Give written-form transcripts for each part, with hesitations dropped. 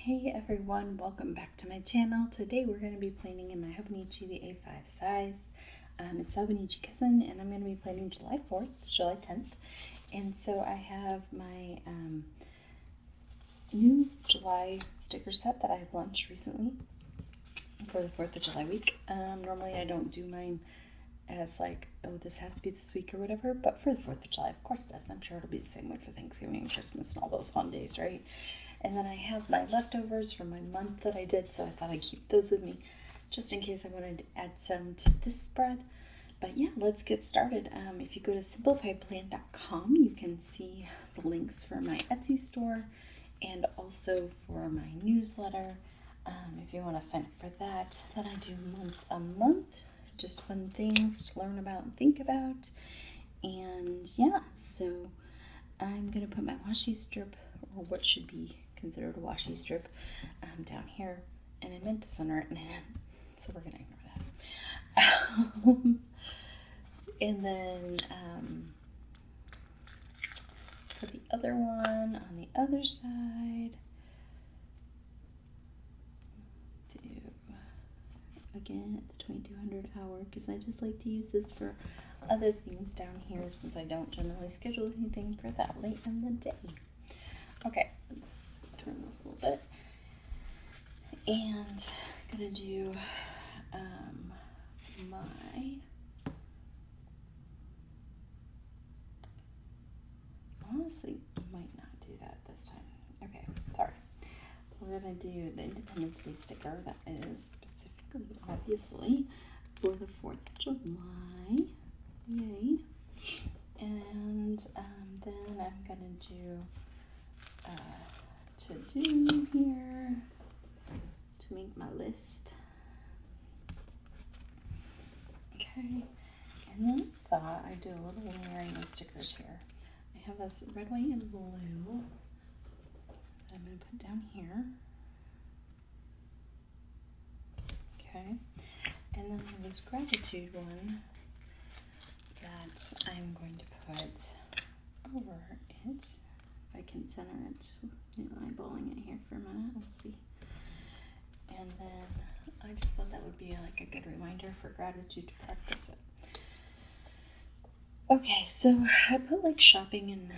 Hey everyone, welcome back to my channel. Today we're going to be planning in my Hobonichi, the A5 size. It's Hobonichi cousin, and I'm going to be planning July 4th, July 10th. And so I have my new July sticker set that I've launched recently for the 4th of July week. Normally I don't do mine as like, oh, this has to be this week or whatever, but for the 4th of July, of course it does. I'm sure it'll be the same way for Thanksgiving and Christmas and all those fun days, right? And then I have my leftovers from my month that I did, so I thought I'd keep those with me just in case I wanted to add some to this spread. But yeah, let's get started. If you go to simplifiedplan.com, you can see the links for my Etsy store and also for my newsletter. If you want to sign up for that I do once a month. Just fun things to learn about and think about. And yeah, so I'm going to put my washi strip, or what should be considered a washi strip, down here. And I meant to center it, so we're going to ignore that. And then for the other one on the other side, again at the 2200 hour, because I just like to use this for other things down here since I don't generally schedule anything for that late in the day. Okay, let's turn this a little bit. And I'm gonna do honestly might not do that this time. Okay, sorry. We're gonna do the Independence Day sticker that is specifically, obviously, for the 4th of July. Yay. And then I'm gonna do to do here to make my list. Okay, and then I thought I'd do a little layering of stickers here. I have this red, white, and blue that I'm going to put down here. Okay, and then I have this gratitude one that I'm going to put over it. If I can center it, eyeballing it here for a minute, let's see. And then I just thought that would be like a good reminder for gratitude to practice it. Okay, so I put like shopping and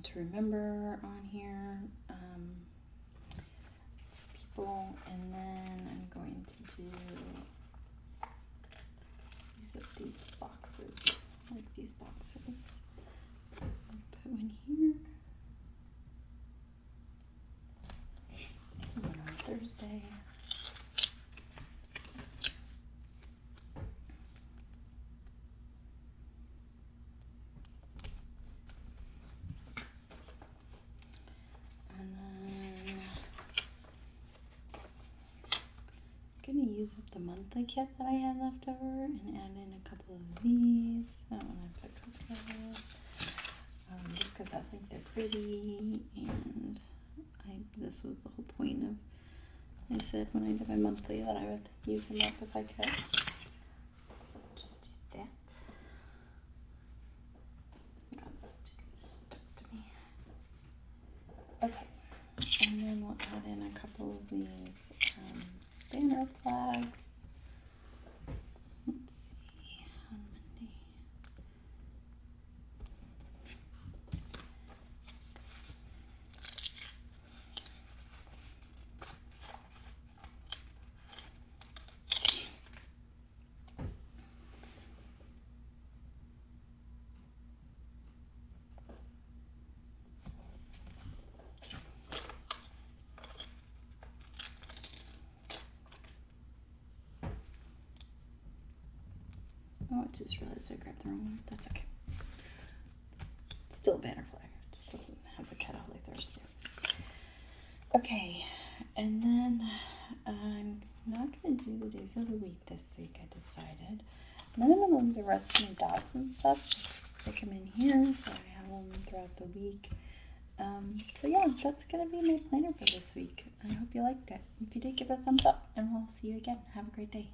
to remember on here, people, and then I'm going to use up these boxes, like these boxes. Put one here. And then on Thursday, I'm going to use up the monthly kit that I had left over and add in a couple of these. That one I put cocoa, just because I think they're pretty, and this was the whole point of, I said when I did my monthly that I would use them up if I could. So just do that. Got stickers stuck to me. Okay, and then we'll add in a couple of these banner flags. Let's see, on Monday. Oh, I just realized I grabbed the wrong one. That's okay. Still a banner flag. It just doesn't have the cutout like the rest do. Okay, and then I'm not going to do the days of the week this week, I decided. And then I'm going to leave the rest of my dots and stuff, just stick them in here so I have them throughout the week. So yeah, that's going to be my planner for this week. I hope you liked it. If you did, give it a thumbs up, and we'll see you again. Have a great day.